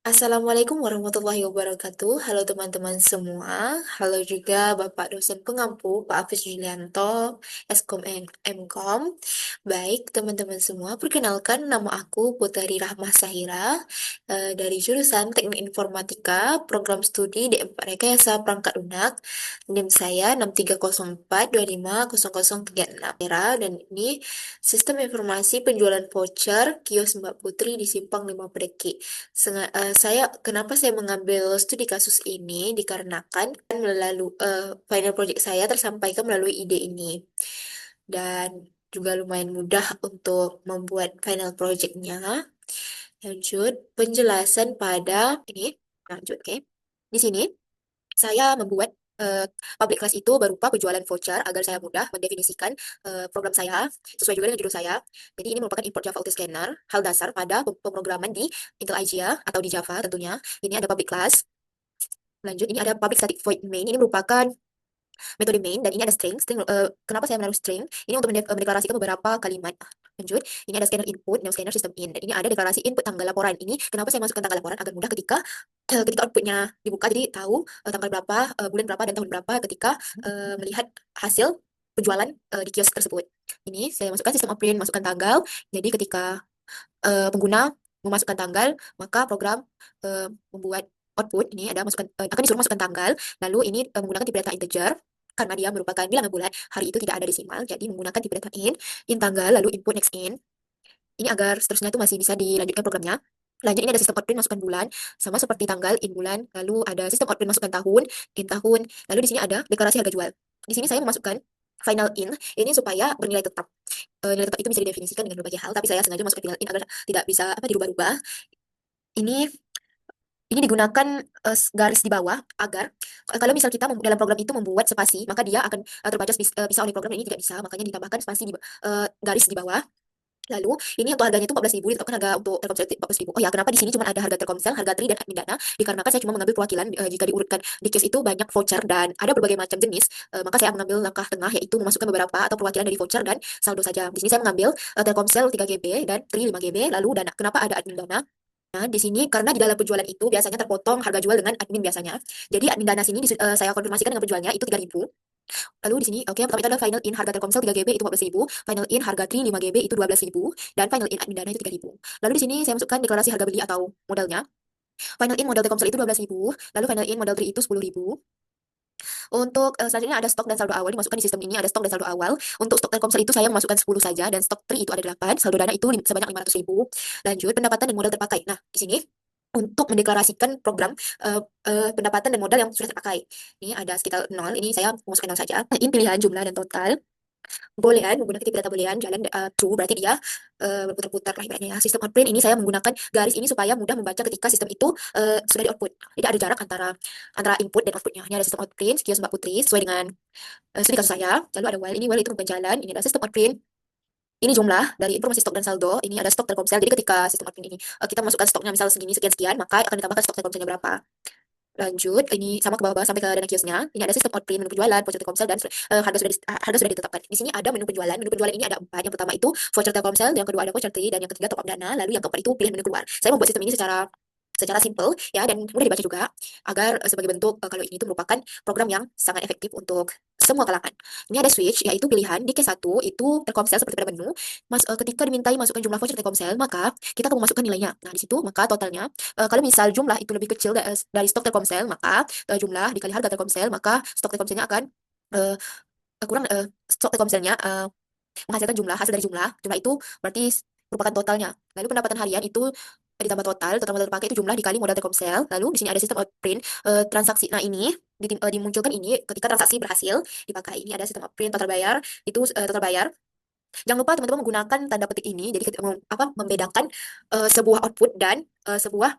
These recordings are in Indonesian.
Assalamualaikum warahmatullahi wabarakatuh. Halo teman-teman semua. Halo juga Bapak dosen pengampu, Pak Hafiz Julianto, Eskom Mkom. Baik, teman-teman semua, perkenalkan nama aku Putari Rahmah Sahira dari jurusan Teknik Informatika, Program Studi D4 Rekayasa Perangkat Lunak. NIM saya 63042500036. Dan ini Sistem Informasi Penjualan Voucher Kios Mbak Putri di Simpang 5 Pedeki. Kenapa saya mengambil studi kasus ini dikarenakan melalui final project saya tersampaikan melalui ide ini dan juga lumayan mudah untuk membuat final projectnya. Lanjut penjelasan pada ini. Lanjut, oke. Di sini saya membuat public class itu berupa penjualan voucher agar saya mudah mendefinisikan program saya sesuai juga dengan judul saya. Jadi ini merupakan import Java Auto Scanner, hal dasar pada pemrograman di Intel IGA atau di Java tentunya. Ini ada public class. Lanjut, ini ada public static void main. Ini merupakan metode main dan ini ada string. Kenapa saya menaruh string? Ini untuk mendeklarasikan beberapa kalimat. Lanjut, ini ada scanner input dan scanner system in. Dan ini ada deklarasi input tanggal laporan. Ini kenapa saya masukkan tanggal laporan agar mudah ketika outputnya dibuka, jadi tahu tanggal berapa, bulan berapa, dan tahun berapa ketika melihat hasil penjualan di kios tersebut. Ini saya masukkan sistem operand, masukkan tanggal. Jadi ketika pengguna memasukkan tanggal, maka program membuat output ini akan disuruh masukkan tanggal, lalu ini menggunakan tipe data integer karena dia merupakan bilangan bulat, hari itu tidak ada desimal, jadi menggunakan tipe data in tanggal, lalu input next in. Ini agar seterusnya itu masih bisa dilanjutkan programnya. Lanjut, ini ada sistem outprint masukkan bulan, sama seperti tanggal in bulan, lalu ada sistem outprint masukkan tahun, in tahun, lalu di sini ada deklarasi harga jual. Di sini saya memasukkan final in ini supaya bernilai tetap. Nilai tetap itu bisa didefinisikan dengan berbagai hal, tapi saya sengaja masukkan final in agar tidak bisa dirubah-rubah. Ini ini digunakan garis di bawah agar kalau misal kita dalam program itu membuat spasi, maka dia akan terbaca bisa oleh program, dan ini tidak bisa, makanya ditambahkan spasi di garis di bawah. Lalu ini untuk harganya itu 14.000, ditetapkan harga untuk Telkomsel 14.000. Oh ya, kenapa di sini cuma ada harga Telkomsel, harga TRI dan admin dana? Dikarenakan saya cuma mengambil perwakilan, jika diurutkan di case itu banyak voucher dan ada berbagai macam jenis, maka saya mengambil langkah tengah, yaitu memasukkan beberapa atau perwakilan dari voucher dan saldo saja. Di sini saya mengambil Telkomsel 3GB dan TRI 5GB, lalu dana. Kenapa ada admin dana? Nah, di sini karena di dalam penjualan itu biasanya terpotong harga jual dengan admin biasanya. Jadi admin dana sini saya konfirmasikan dengan penjualnya itu 3.000. Lalu di sini, oke, pertama itu adalah final in harga Telkomsel 3GB itu 14.000, final in harga TRI 5GB itu 12.000, dan final in admin dana itu 3.000. Lalu di sini saya masukkan deklarasi harga beli atau modalnya. Final in modal Telkomsel itu 12.000, lalu final in modal TRI itu 10.000. Untuk selanjutnya ada stok dan saldo awal, dimasukkan di sistem ini ada stok dan saldo awal. Untuk stok Telkomsel itu saya memasukkan 10 saja, dan stok TRI itu ada 8, saldo dana itu sebanyak 500.000. Lanjut, pendapatan dan modal terpakai. Nah, di sini untuk mendeklarasikan program pendapatan dan modal yang sudah terpakai. Ini ada sekitar 0, ini saya masukkan 0 saja. In pilihan jumlah dan total. Boolean, menggunakan tipe data boolean, jalan true, berarti dia berputar-putar lah ibaratnya ya. Sistem outprint ini saya menggunakan garis ini supaya mudah membaca ketika sistem itu sudah di output. Jadi ada jarak antara antara input dan outputnya. Ini ada sistem outprint, kios Mbak Putri, sesuai dengan studi kasus saya. Lalu ada while, ini while itu berjalan, ini ada sistem outprint. Ini jumlah dari informasi stok dan saldo, ini ada stok Telkomsel. Jadi ketika sistem outprint ini kita masukkan stoknya misal segini, sekian-sekian, maka akan ditambahkan stok Telkomselnya berapa. Lanjut, ini sama ke bawah sampai ke dana kiosnya. Ini ada sistem outprint, menu penjualan, voucher Telkomsel, dan harga sudah ditetapkan. Di sini ada menu penjualan. Menu penjualan ini ada 4. Yang pertama itu voucher Telkomsel, yang kedua ada voucher TRI, dan yang ketiga top up dana. Lalu yang keempat itu pilihan menu keluar. Saya membuat sistem ini secara simple ya, dan mudah dibaca juga agar sebagai bentuk kalau ini itu merupakan program yang sangat efektif untuk semua kalangan. Ini ada switch, yaitu pilihan di case 1 itu Telkomsel seperti pada menu. Ketika dimintai masukkan jumlah voucher Telkomsel, maka kita akan memasukkan nilainya. Nah, di situ maka totalnya kalau misal jumlah itu lebih kecil dari stok Telkomsel, maka jumlah dikali harga Telkomsel, maka stok Telkomselnya akan uh, stok Telkomselnya menghasilkan hasil dari jumlah itu berarti merupakan totalnya. Lalu pendapatan harian itu ditambah total modal terpakai itu jumlah dikali modal Telkomsel. Lalu di sini ada sistem outprint transaksi. Nah, ini dimunculkan ini ketika transaksi berhasil dipakai. Ini ada sistem outprint total bayar, itu total bayar. Jangan lupa teman-teman menggunakan tanda petik ini, jadi membedakan sebuah output dan sebuah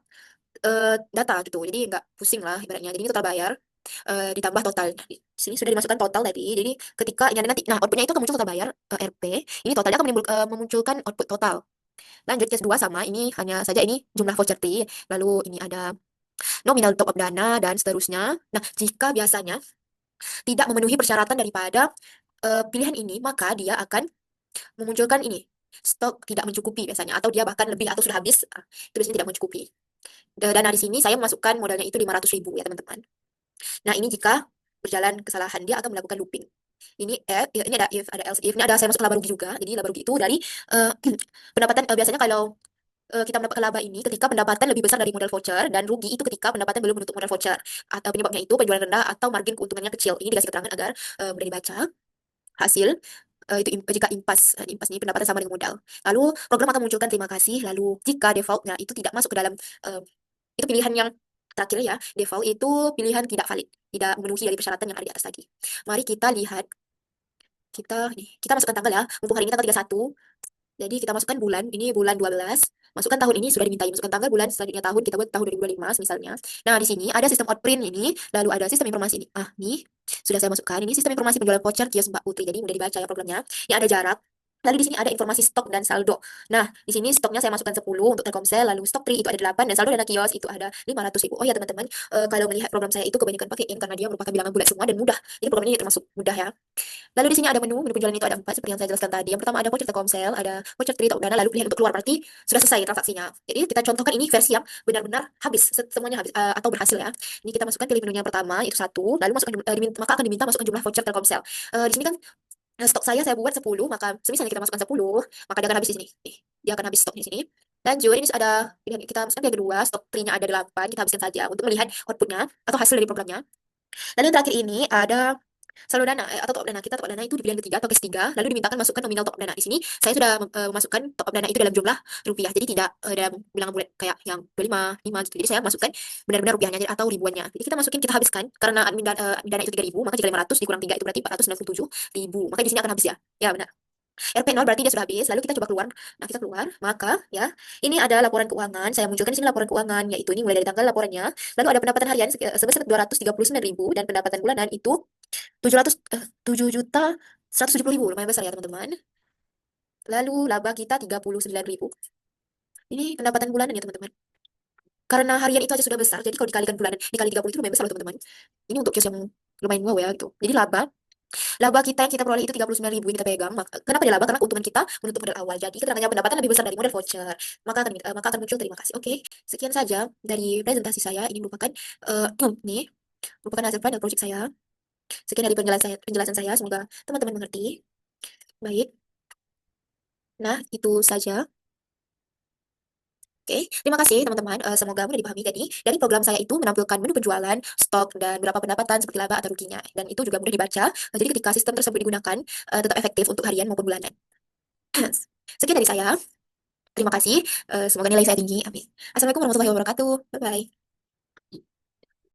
data gitu. Jadi nggak pusing lah ibaratnya. Jadi ini total bayar ditambah total. Nah, di sini sudah dimasukkan total tadi. Jadi ketika ini ada nanti, nah outputnya itu akan muncul total bayar RP. Ini totalnya akan memunculkan output total. Lanjut case 2 sama, ini hanya saja ini jumlah voucher T, lalu ini ada nominal top up dana dan seterusnya. Nah, jika biasanya tidak memenuhi persyaratan daripada pilihan ini, maka dia akan memunculkan ini stok tidak mencukupi biasanya, atau dia bahkan lebih atau sudah habis, itu biasanya tidak mencukupi. Dana di sini saya memasukkan modalnya itu 500.000 ya teman-teman. Nah, ini jika berjalan kesalahan, dia akan melakukan looping. Ini ada if, ada else if. Ini ada saya masuk ke laba rugi juga. Jadi laba rugi itu dari eh, pendapatan, biasanya kalau kita mendapatkan laba ini ketika pendapatan lebih besar dari modal voucher, dan rugi itu ketika pendapatan belum menutup modal voucher. Atau penyebabnya itu penjualan rendah atau margin keuntungannya kecil. Ini dikasih keterangan agar mudah dibaca. Hasil jika impas ini pendapatan sama dengan modal. Lalu program akan munculkan terima kasih. Lalu jika defaultnya itu tidak masuk ke dalam eh, itu pilihan yang terakhir ya. Default itu pilihan tidak valid, tidak memenuhi dari persyaratan yang ada di atas tadi. Mari kita lihat, kita masukkan tanggal ya. Mumpung hari ini tanggal 31. Jadi kita masukkan bulan, ini bulan 12. Masukkan tahun, ini sudah dimintai. Masukkan tanggal, bulan, selanjutnya tahun, kita buat tahun 2025 misalnya. Nah, di sini ada sistem outprint ini, lalu ada sistem informasi ini. Nih, sudah saya masukkan. Ini sistem informasi penjualan voucher kios Mbak Putri. Jadi mudah dibaca ya programnya. Ini ada jarak. Lalu di sini ada informasi stok dan saldo. Nah, di sini stoknya saya masukkan 10 untuk Telkomsel, lalu stok Tri itu ada 8, dan saldo dana kios itu ada 500.000. Oh ya teman-teman, kalau melihat program saya itu kebanyakan pakai in karena dia merupakan bilangan bulat semua dan mudah. Jadi program ini termasuk mudah ya. Lalu di sini ada menu penjualan itu ada 4 seperti yang saya jelaskan tadi. Yang pertama ada voucher Telkomsel, ada voucher Tri Top Dana, lalu pilihan untuk keluar, berarti sudah selesai transaksinya. Jadi kita contohkan ini versi yang benar-benar habis, semuanya habis atau berhasil ya. Ini kita masukkan pilih menunya yang pertama itu satu, lalu maka akan diminta masukkan jumlah voucher Telkomsel. Di sini kan stok saya buat 10, maka misalnya kita masukkan 10, maka dia akan habis di sini. Dia akan habis stok di sini. Lanjut, ini ada pilihan kita masukkan yang kedua, stok Tri-nya ada 8, kita habiskan saja untuk melihat outputnya atau hasil dari programnya. Lalu yang terakhir ini ada saldo dana atau top up dana. Kita top up dana itu di pilihan ketiga atau case 3, lalu dimintakan masukkan nominal top up dana. Di sini saya sudah memasukkan top up dana itu dalam jumlah rupiah. Jadi tidak dalam bilangan bulat kayak yang 25, 5 gitu. Jadi saya masukkan benar-benar rupiahnya atau ribuannya. Jadi kita masukin, kita habiskan karena admin dana itu 3.000, maka jika 500 dikurang 3 itu berarti 497.000. Maka di sini akan habis ya. Ya benar. RP0 berarti dia sudah habis, lalu kita coba keluar. Nah, kita keluar, maka ya, ini ada laporan keuangan. Saya munculkan di sini laporan keuangan, yaitu ini mulai dari tanggal laporannya. Lalu ada pendapatan harian sebesar 239.000, dan pendapatan bulanan itu 7 juta 170.000, lumayan besar ya teman-teman. Lalu laba kita 39.000. Ini pendapatan bulanan ya teman-teman. Karena harian itu aja sudah besar, jadi kalau dikalikan bulanan, dikali 30 itu lumayan besar loh teman-teman. Ini untuk kios yang lumayan wow ya gitu. Jadi laba kita yang kita peroleh itu 39.000 yang kita pegang. Kenapa dia laba? Karena keuntungan kita menutup modal awal. Jadi keterangannya pendapatan lebih besar dari modal voucher. Maka akan muncul terima kasih. Oke, sekian saja dari presentasi saya. Ini merupakan eh nih, merupakan hasil final project saya. Sekian dari penjelasan saya. Semoga teman-teman mengerti. Baik. Nah, itu saja. Oke, terima kasih teman-teman. Semoga mudah dipahami. Jadi, dari program saya itu menampilkan menu penjualan, stok, dan berapa pendapatan seperti laba atau ruginya. Dan itu juga mudah dibaca. Jadi, ketika sistem tersebut digunakan, tetap efektif untuk harian maupun bulanan. Sekian dari saya. Terima kasih. Semoga nilai saya tinggi. Amin. Assalamualaikum warahmatullahi wabarakatuh. Bye-bye.